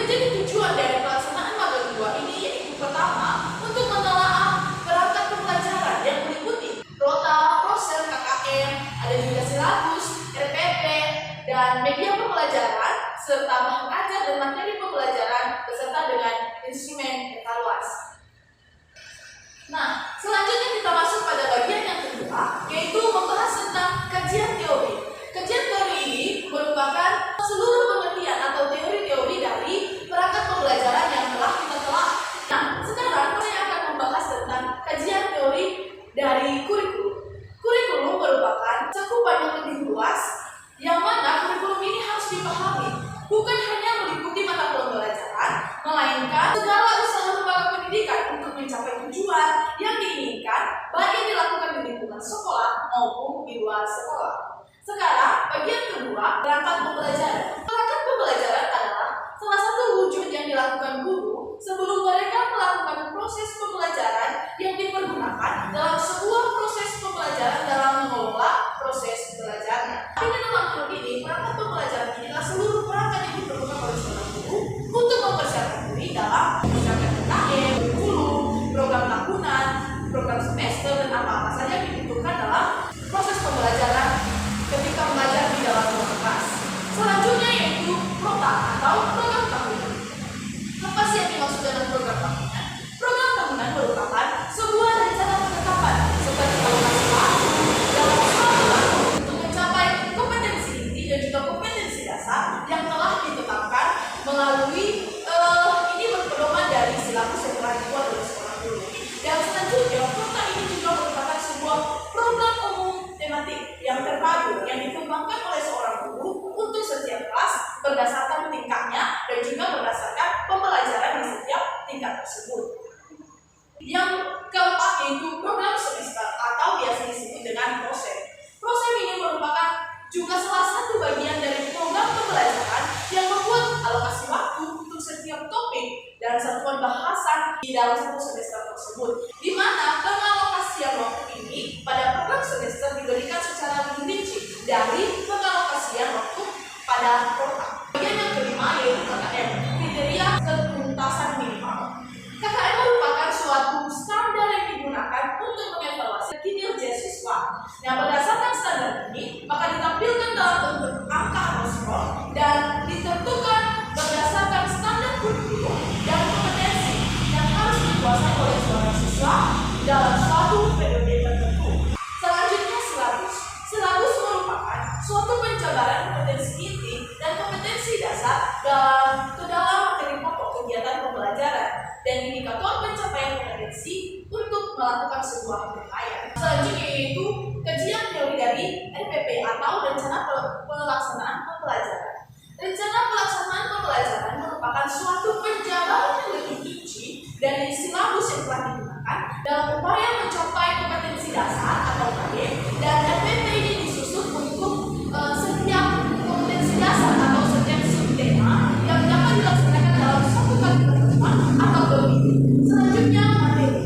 Menjadi tujuan dari pelaksanaan magang 2 ini yaitu pertama, untuk menelaah perangkat pembelajaran yang meliputi rota, proses, KKM, ada juga silabus, RPP, dan media pembelajaran, serta bahan ajar dan materi pembelajaran beserta dengan instrumen evaluasi. Nah, selanjutnya kita masuk pada bagian yang kedua, yaitu membahas tentang kajian teori. Kajian teori ini merupakan seluruh pengertian atau teori-teori dari perangkat pembelajaran yang telah kita telah. Nah, sekarang saya akan membahas tentang kajian teori dari kurikulum. Kurikulum merupakan cakupan yang lebih luas, yang mana kurikulum ini harus dipahami, bukan hanya meliputi mata pembelajaran, melainkan segala usaha lembaga pendidikan untuk mencapai tujuan yang diinginkan, baik yang dilakukan di lingkungan sekolah maupun di luar sekolah. Sekarang, bagian kedua, perangkat pembelajaran. Perangkat pembelajaran adalah salah satu wujud yang dilakukan guru sebelum mereka melakukan proses pembelajaran yang dipergunakan dalam sebuah proses pembelajaran dalam mengelola proses belajarnya. Dengan dalam hal ini, perangkat pembelajaran inilah seluruh perangkat yang diperlukan oleh seorang guru untuk mempersiapkan diri dalam mempersiapkan KKM, kurikulum, program tahunan, program semester, dan apa-apa saja yang dibutuhkan dalam proses pembelajaran ketika mengajar di dalam ruang kelas. Selanjutnya yaitu rota atau program tahunan. Apa sih yang dimaksud dengan program tahunan? Program tahunan merupakan sebuah rencana penetapan seperti alokasi waktu dalam suatu tahun untuk mencapai kompetensi inti dan juga kompetensi dasar yang telah ditetapkan melalui ini berpedoman dari silabus yang telah dibuat oleh seorang guru. Dan selanjutnya, rota ini juga merupakan sebuah program umum tematik yang terpadu yang dikembangkan oleh seorang guru untuk setiap kelas berdasarkan tingkatnya dan juga berdasarkan pembelajaran di setiap tingkat tersebut. Yang keempat yaitu program semester atau biasa disebut dengan proses. Proses ini merupakan juga salah satu bagian dari program pembelajaran yang membuat alokasi waktu untuk setiap topik dan satuan bahasan di dalam satu semester tersebut, di mana pengalokasian waktu ini pada program semester diberikan secara lebih rinci dari pengalokasian waktu pada program. Bagian yang kelima yaitu KKM, kriteria ketuntasan minimal. KKM merupakan suatu standar yang digunakan untuk mengevaluasi kinerja siswa. Nah, berdasarkan standar ini, maka ditampilkan dalam bentuk angka atau skor dan ditentukan berdasarkan standar kurikulum dan kompetensi yang harus dikuasai oleh seorang siswa dalam suatu periode tertentu. Selanjutnya, silabus. Silabus merupakan suatu penjabaran kompetensi inti dan kompetensi dasar ke dalam materi pokok kegiatan pembelajaran dan indikator pencapaian kompetensi untuk melakukan sebuah penilaian. Selanjutnya yaitu kajian teori dari RPP atau rencana pelaksanaan pembelajaran. Rencana pelaksanaan pembelajaran merupakan suatu penjabaran yang lebih rinci dari silabus yang telah digunakan dalam upaya mencapai kompetensi dasar atau KD, dan RPP ini disusun untuk setiap kompetensi dasar atau setiap subtema yang dapat dilaksanakan dalam satu kali pertemuan atau lebih. Selanjutnya, materi.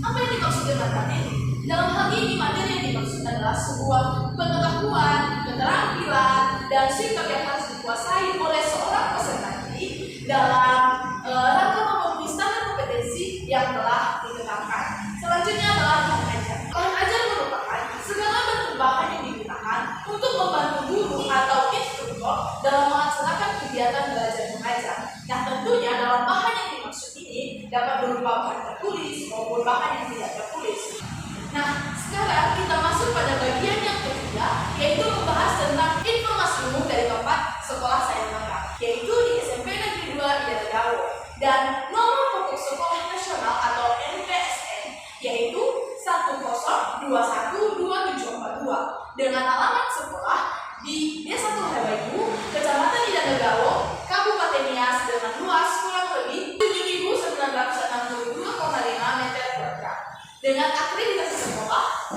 Apa yang dimaksud dengan materi? Dalam hal ini, materi yang dimaksud adalah sebuah pengetahuan, keterampilan, dan sikap yang harus dikuasai oleh seorang peserta didik dalam rangka memenuhi standar kompetensi yang telah ditetapkan. Selanjutnya adalah bahan ajar. Bahan ajar merupakan segala bentuk bahan yang digunakan untuk membantu guru atau instruktur dalam melaksanakan kegiatan belajar mengajar. Nah, tentunya dalam bahan yang dimaksud ini dapat berupa bahan tertulis maupun bahan yang tidak tertulis. Nah, sekarang kita masuk pada bagian yang ketiga, yaitu membahas tentang informasi umum dari tempat sekolah saya magang, yaitu di SMP Negeri 2 Idadagawo, dan nomor pokok sekolah nasional atau NPSN, yaitu 10212742 dengan alamat sekolah di Desa Tuhabayu, Kecamatan Idadagawo, Kabupaten Nias, dengan luas kurang lebih 7.962,5 meter kuadrat. Dengan akreditasi sekolah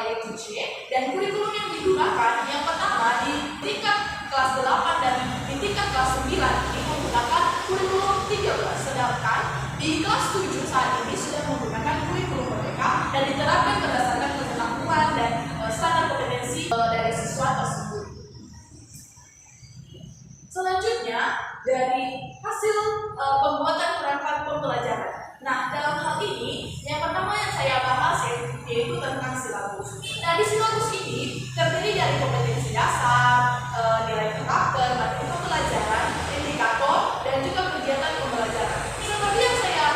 yaitu C, dan kurikulum yang digunakan yang pertama di tingkat kelas 8 dan di tingkat kelas 9 ini menggunakan kurikulum 13, sedangkan di kelas 7 saat ini sudah menggunakan kurikulum mereka dan diterapkan berdasarkan pengetahuan dan standar kompetensi dari siswa tersebut. Selanjutnya, dari hasil pembuatan perangkat pembelajaran. Nah, dalam hal ini, yang pertama yang saya bahas yaitu tentang silabus. Nah, di silabus ini terdiri dari kompetensi dasar, nilai karakter, materi pembelajaran, indikator, dan juga kegiatan pembelajaran. Seperti yang saya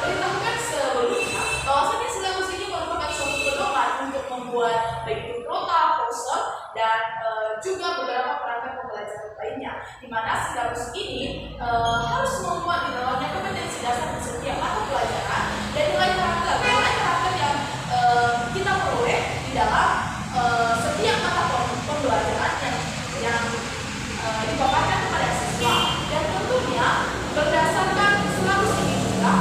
beritahukan sebelumnya, bahwasanya silabus ini merupakan suatu pedoman untuk membuat baik itu prota, poster, dan juga beberapa perangkat pembelajaran lainnya, di mana silabus ini harus memuat di dalamnya kompetensi dasar di setiap mata pelajaran dan nilai karakter yang kita peroleh di dalam setiap mata pembelajaran yang dipaparkan kepada siswa. Dan tentunya berdasarkan silabus ini juga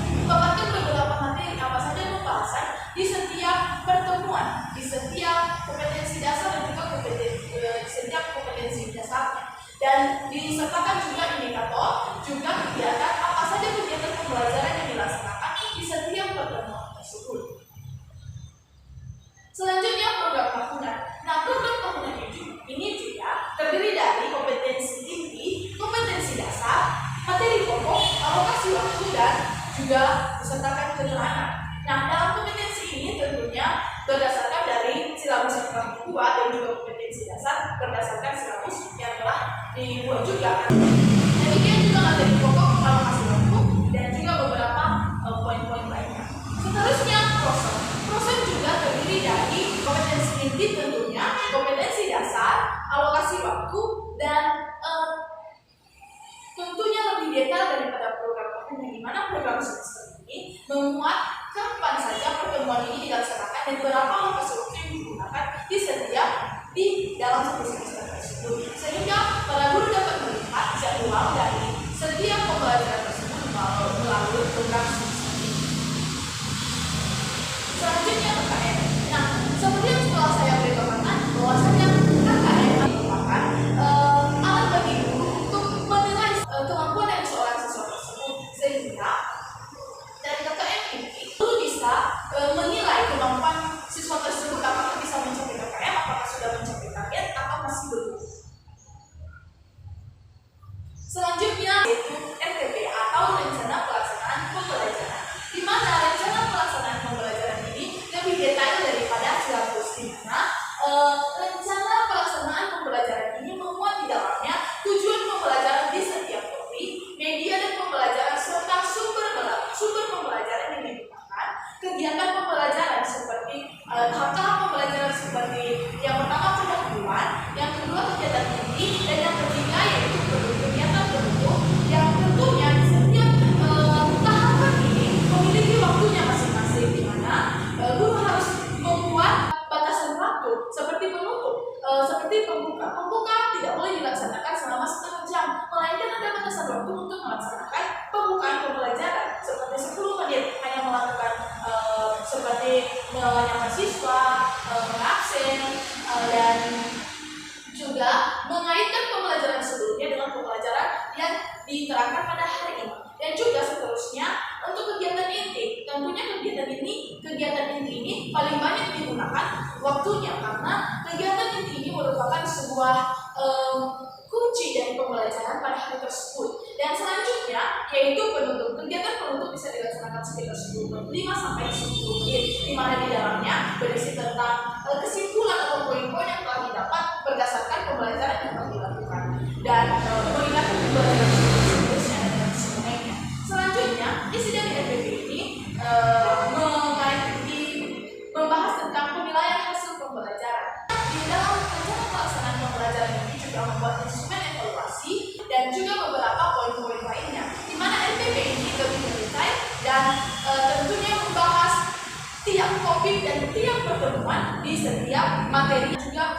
dipaparkan beberapa materi apa saja pembahasan di setiap pertemuan, di setiap kompetensi dasar dan juga setiap kompetensi dasarnya. Dan disertakan juga indikator, juga kegiatan apa saja kegiatan pembelajaran yang dilaksanakan di setiap pertemuan tersebut. Selanjutnya program tahunan. Nah, program tahunan ini juga terdiri dari kompetensi inti, kompetensi dasar, materi pokok, alokasi waktu, dan juga disertakan keterangan. Nah, dalam kompetensi ini tentunya berdasarkan dari silabus yang telah dibuat dan juga kompetensi dasar berdasarkan silabus yang telah dibuat juga. Demikian juga materi pokok, alokasi waktu, dan juga beberapa poin-poin lainnya. Seterusnya proses. Proses juga terdiri dari kompetensi inti tentunya, kompetensi dasar, alokasi waktu, dan tentunya lebih detail daripada program tahunan, di mana program semester ini memuat kapan saja pertemuan ini dilaksanakan dan berapa lokasi waktu yang digunakan di dalam satu semester tersebut, sehingga para guru dapat melihat jadwal dari setiap pembelajaran tersebut melalui program semester ini. Selanjutnya KKN. Nah, seperti yang telah saya beritahukan bahwasanya KKN merupakan alat bagi guru untuk menilai kemampuan dari seorang siswa tersebut, sehingga dari KKN ini guru bisa menilai kemampuan siswa tersebut apakah bisa mencapai KKM, apakah sudah mencapai target, atau masih belum. Selanjutnya yaitu RPP atau rencana pelaksanaan pembelajaran, di mana rencana pelaksanaan pembelajaran ini lebih detail daripada silabus, di mana rencana pelaksanaan pembelajaran ini memuat di dalamnya tujuan pembelajaran di setiap topik, media dan pembelajaran serta sumber pembelajaran yang digunakan, kegiatan pembelajaran seperti tahap-tahap pembelajaran seperti yang pertama pendahuluan, yang kedua kegiatan inti, dan yang ketiga yaitu kegiatan penutup, yang tentunya di setiap tahapan ini memiliki waktunya masing-masing, di mana guru harus membuat batasan waktu seperti penutup, seperti pembuka. Pembuka tidak boleh dilaksanakan selama setengah jam, melainkan ada batasan waktu untuk melaksanakan pembukaan pembelajaran seperti 10 menit, hanya melakukan seperti menyapa siswa, mengabsen, dan juga mengaitkan pembelajaran sebelumnya dengan pembelajaran yang diterangkan pada hari ini. Dan juga seterusnya untuk kegiatan inti, tentunya kegiatan inti ini paling banyak digunakan waktunya, karena kegiatan inti ini merupakan sebuah kunci dari pembelajaran pada hari tersebut. Dan selanjutnya yaitu penutup. Kegiatan penutup bisa dilaksanakan sekitar 5 sampai 10 menit, di mana di dalamnya berisi tentang kesimpulan atau poin-poin yang telah didapat berdasarkan pembelajaran yang telah dilakukan dan mengingatkan pembelajaran seterusnya dan semuanya. Selanjutnya isi dari RPP ini membahas tentang penilaian hasil pembelajaran. Di dalam rencana pelaksanaan pembelajaran ini juga membuat instrumen evaluasi dan juga beberapa poin-poin lainnya, di mana RPP ini lebih detail dan tentunya membahas tiap topik dan tiap pertemuan di setiap materi, juga